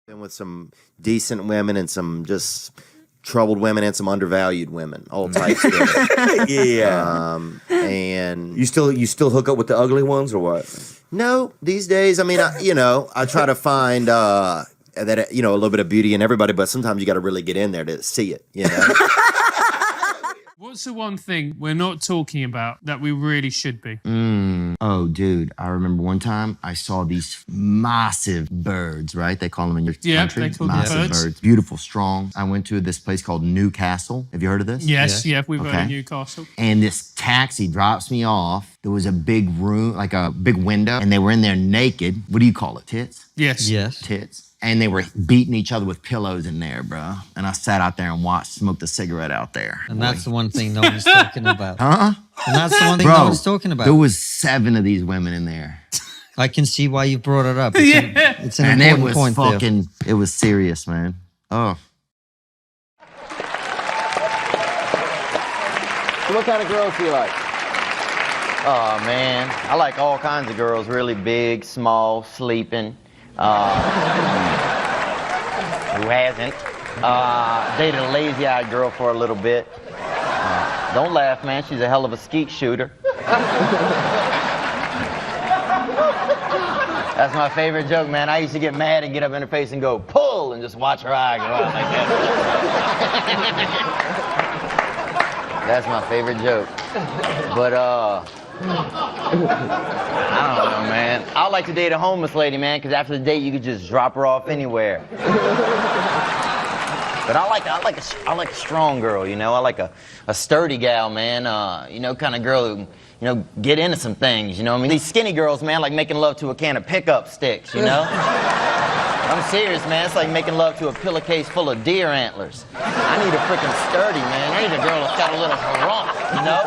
Been with some decent women and some just troubled women and some undervalued women, all types. Yeah. And You still hook up with the ugly ones or what? no, these days, I mean, I try to find that a little bit of beauty in everybody, but sometimes you got to really get in there to see it. What's the one thing we're not talking about that we really should be? Oh, dude, I remember one time I saw these massive birds, right? They call them in your country. they call them massive birds. Beautiful, strong. I went to this place called Newcastle. Have you heard of this? Yes, we've heard Okay. of Newcastle. And this taxi drops me off. There was a big room, like a big window, and they were in there naked. What do you call it? Tits? Yes. Tits. And they were beating each other with pillows in there, bro. And I sat out there and watched, smoked a cigarette out there. And that's the one thing no one's talking about. Huh? And that's the one thing Bro, no one's talking about. there was 7 of these women in there. I can see why you brought it up. It's an And it important was point, Theo. fucking, it was serious, man. Oh. What kind of girls do you like? Oh, man. I like all kinds of girls. Really big, small, sleeping. Who hasn't? Dated a lazy-eyed girl for a little bit. Don't laugh, man. She's a hell of a skeet shooter. That's my favorite joke, man. I used to get mad and get up in her face and go, pull, and just watch her eye go out like that. That's my favorite joke. But, I don't know, man. I like to date a homeless lady, man, because after the date, you could just drop her off anywhere. But I like a strong girl, you know. I like a sturdy gal, man. Kind of girl who, get into some things, you know. I mean, these skinny girls, man, like making love to a can of pickup sticks, you know. I'm serious, man. It's like making love to a pillowcase full of deer antlers. I need a freaking sturdy, man. I need a girl that's got a little rump, you know?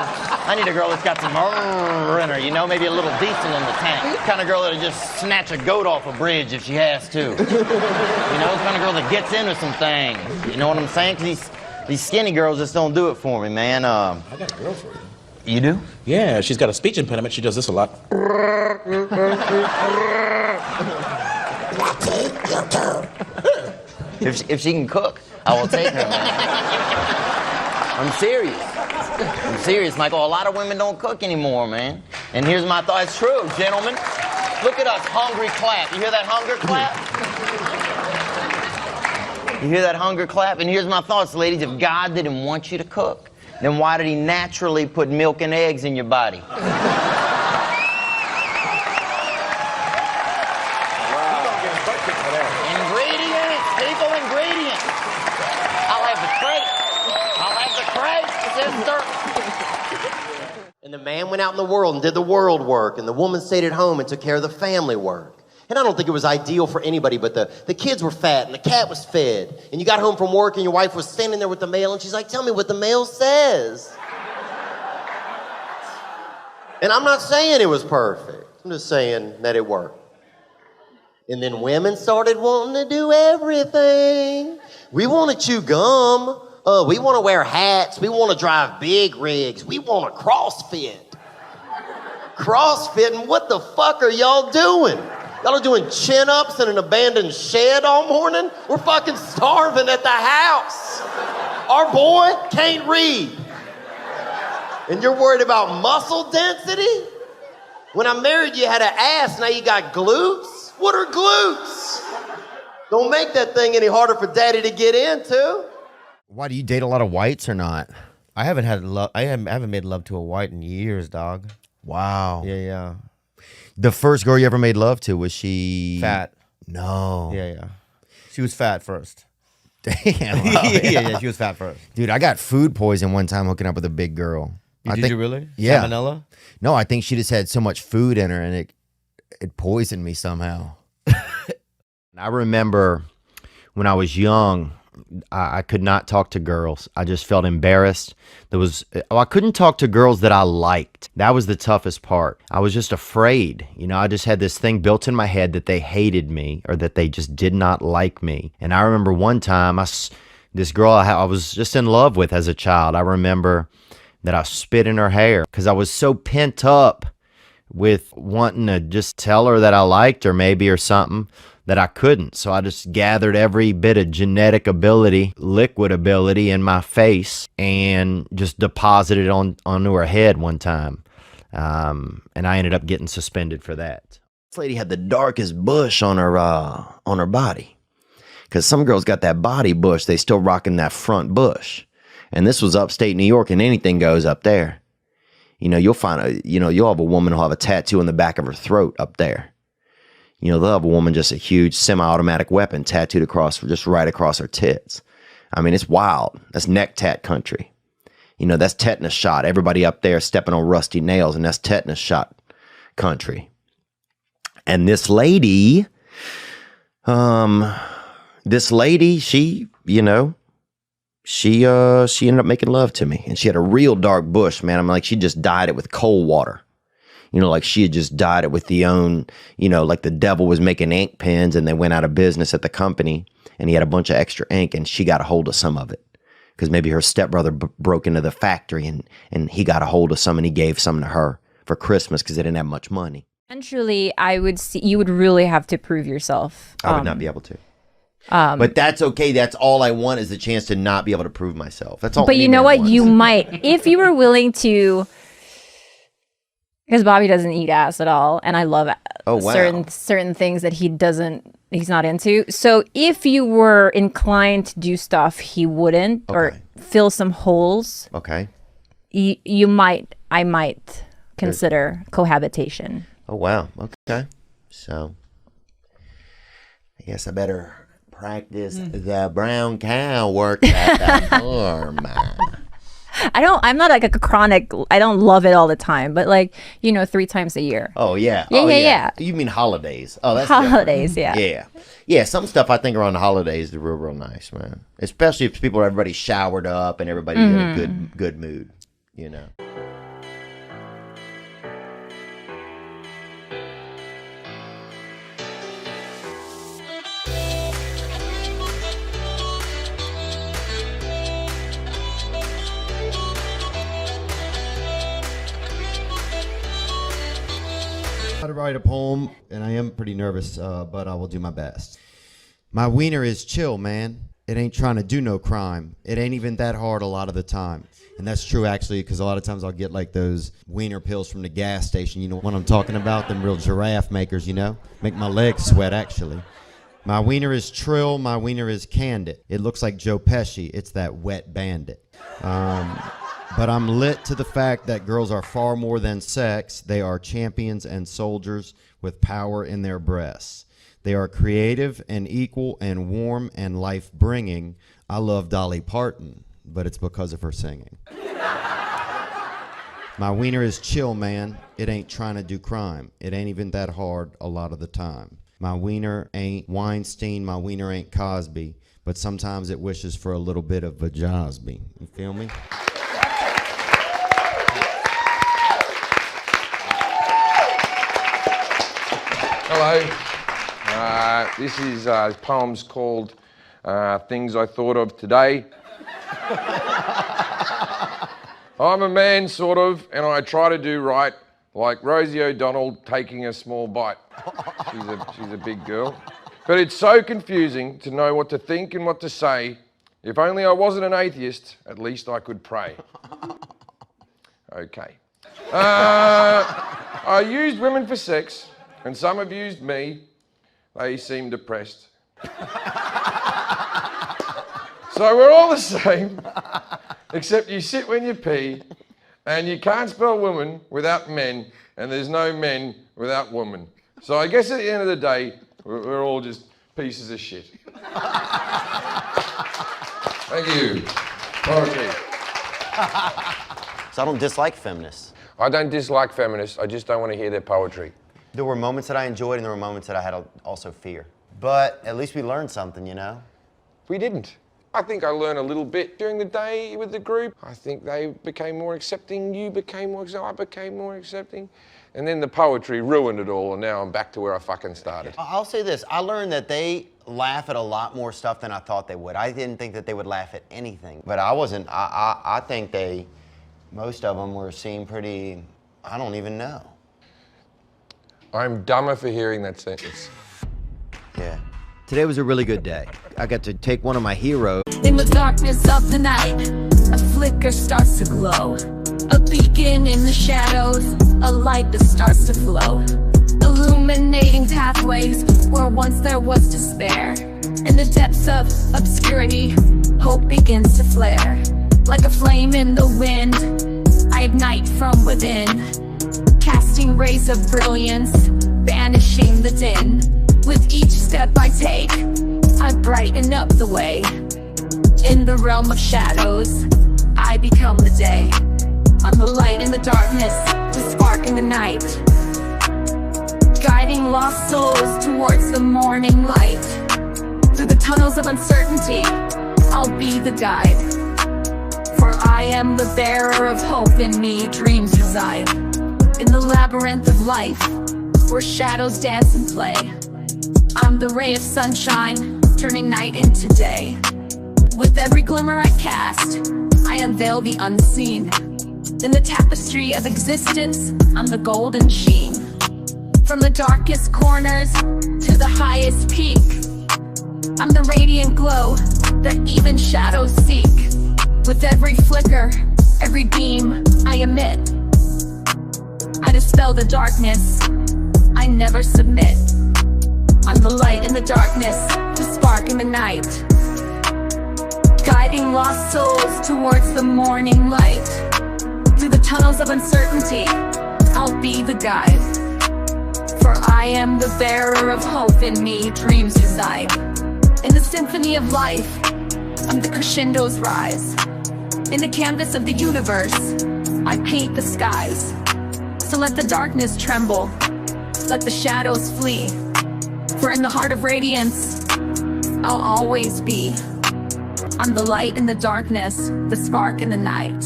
I need a girl that's got some in her, you know? Maybe a little diesel in the tank. The kind of girl that'll just snatch a goat off a bridge if she has to. You know, the kind of girl that gets into some things. You know what I'm saying? 'Cause these skinny girls just don't do it for me, man. I got a girl for you. You do? Yeah, she's got a speech impediment. She does this a lot. If she can cook, I will take her, man. I'm serious. I'm serious, Michael. A lot of women don't cook anymore, man. And here's my thought. It's true, gentlemen. Look at us, hungry clap. You hear that hunger clap? You hear that hunger clap? And here's my thoughts, ladies. If God didn't want you to cook, then why did he naturally put milk and eggs in your body? Ingredients, people, ingredients. I'll have the crate, sister. And the man went out in the world and did the world work, and the woman stayed at home and took care of the family work. And I don't think it was ideal for anybody, but the kids were fat and the cat was fed. And you got home from work and your wife was standing there with the mail and she's like, tell me what the mail says. And I'm not saying it was perfect. I'm just saying that it worked. And then women started wanting to do everything. We want to chew gum. We want to wear hats. We want to drive big rigs. We want to CrossFit. CrossFitting? What the fuck are y'all doing? Y'all are doing chin-ups in an abandoned shed all morning? We're fucking starving at the house. Our boy can't read. And you're worried about muscle density? When I married you, you had an ass, now you got glutes? What are glutes? Don't make that thing any harder for daddy to get into. Why, do you date a lot of whites or not? I haven't made love to a white in years, dog. Wow. Yeah. The first girl you ever made love to, was she... Fat. No. Yeah. She was fat first. Damn. Wow, yeah, she was fat first. Dude, I got food poison one time hooking up with a big girl. Did you really? Yeah. Salmonella? No, I think she just had so much food in her and it poisoned me somehow. I remember when I was young, I could not talk to girls. I just felt embarrassed. I couldn't talk to girls that I liked. That was the toughest part. I was just afraid. I just had this thing built in my head that they hated me or that they just did not like me. And I remember one time, this girl I was just in love with as a child, I remember that I spit in her hair because I was so pent up with wanting to just tell her that I liked her maybe or something that I couldn't. So I just gathered every bit of genetic ability, liquid ability in my face and just deposited it onto her head one time. And I ended up getting suspended for that. This lady had the darkest bush on her body. Because some girls got that body bush, they still rocking that front bush. And this was upstate New York, and anything goes up there. You know, you'll have a woman who'll have a tattoo on the back of her throat up there. You know, they'll have a woman just a huge semi-automatic weapon tattooed across, just right across her tits. I mean, it's wild. That's neck tat country. You know, that's tetanus shot. Everybody up there stepping on rusty nails, and that's tetanus shot country. And this lady, she ended up making love to me, and she had a real dark bush, man. I'm like, she just dyed it with cold water. You know, like she had just dyed it with like the devil was making ink pens and they went out of business at the company and he had a bunch of extra ink and she got a hold of some of it because maybe her stepbrother broke into the factory and he got a hold of some and he gave some to her for Christmas because they didn't have much money. Eventually, you would really have to prove yourself. I would not be able to. But that's okay. That's all I want is the chance to not be able to prove myself. That's all. But you know what? You might, if you were willing to, because Bobby doesn't eat ass at all, and I love certain things that he's not into. So if you were inclined to do stuff he wouldn't, or fill some holes, okay, I might consider cohabitation. Oh wow. Okay. So I guess I better practice the brown cow work at the farm. I'm not like a chronic, I don't love it all the time, but 3 times a year. Oh yeah. Yeah. You mean holidays? Oh, that's holidays. different. Yeah. Some stuff I think around the holidays is real nice, man. Especially if everybody showered up and everybody's in a good mood, you know. To write a poem, and I am pretty nervous, but I will do my best. My wiener is chill, man. It ain't trying to do no crime. It ain't even that hard a lot of the time. And that's true, actually, because a lot of times I'll get like those wiener pills from the gas station. You know what I'm talking about? Them real giraffe makers, you know? Make my legs sweat, actually. My wiener is trill. My wiener is candid. It looks like Joe Pesci. It's that wet bandit. But I'm lit to the fact that girls are far more than sex. They are champions and soldiers with power in their breasts. They are creative and equal and warm and life-bringing. I love Dolly Parton, but it's because of her singing. My wiener is chill, man. It ain't trying to do crime. It ain't even that hard a lot of the time. My wiener ain't Weinstein. My wiener ain't Cosby. But sometimes it wishes for a little bit of vajosby. You feel me? Hello. This is poems called Things I Thought of Today. I'm a man, sort of, and I try to do right, like Rosie O'Donnell taking a small bite. She's a big girl. But it's so confusing to know what to think and what to say. If only I wasn't an atheist, at least I could pray. Okay. I used women for sex, and some have used me. They seem depressed. So we're all the same, except you sit when you pee, and you can't spell woman without men, and there's no men without woman. So I guess at the end of the day, we're all just pieces of shit. Thank you. Okay. So I don't dislike feminists. I don't dislike feminists, I just don't want to hear their poetry. There were moments that I enjoyed and there were moments that I had also fear. But at least we learned something, you know? We didn't. I think I learned a little bit during the day with the group. I think they became more accepting, you became more accepting, I became more accepting. And then the poetry ruined it all, and now I'm back to where I fucking started. I'll say this, I learned that they laugh at a lot more stuff than I thought they would. I didn't think that they would laugh at anything. But I think most of them seemed pretty, I don't even know. I'm dumber for hearing that sentence. Yeah. Today was a really good day. I got to take one of my heroes. In the darkness of the night, a flicker starts to glow. A beacon in the shadows, a light that starts to flow. Illuminating pathways where once there was despair. In the depths of obscurity, hope begins to flare. Like a flame in the wind, I ignite from within. Casting rays of brilliance, banishing the din. With each step I take, I brighten up the way. In the realm of shadows, I become the day. I'm the light in the darkness, the spark in the night. Guiding lost souls towards the morning light. Through the tunnels of uncertainty, I'll be the guide. For I am the bearer of hope, in me dreams reside. In the labyrinth of life, where shadows dance and play, I'm the ray of sunshine, turning night into day. With every glimmer I cast, I unveil the unseen. In the tapestry of existence, I'm the golden sheen. From the darkest corners to the highest peak, I'm the radiant glow that even shadows seek. With every flicker, every beam I emit, I dispel the darkness, I never submit. I'm the light in the darkness, the spark in the night. Guiding lost souls towards the morning light. Through the tunnels of uncertainty, I'll be the guide. For I am the bearer of hope, in me dreams reside. In the symphony of life, I'm the crescendo's rise. In the canvas of the universe, I paint the skies. So let the darkness tremble, let the shadows flee. For in the heart of radiance, I'll always be. I'm the light in the darkness, the spark in the night.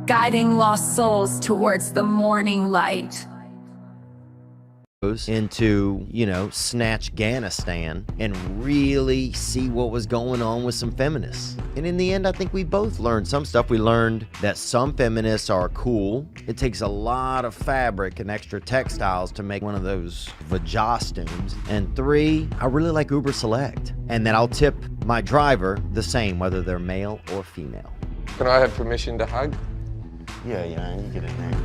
Guiding lost souls towards the morning light. Into, snatch Afghanistan and really see what was going on with some feminists. And in the end, I think we both learned some stuff. We learned that some feminists are cool. It takes a lot of fabric and extra textiles to make one of those vajostumes. And 3, I really like Uber Select. And that I'll tip my driver the same, whether they're male or female. Can I have permission to hug? Yeah, you get in there.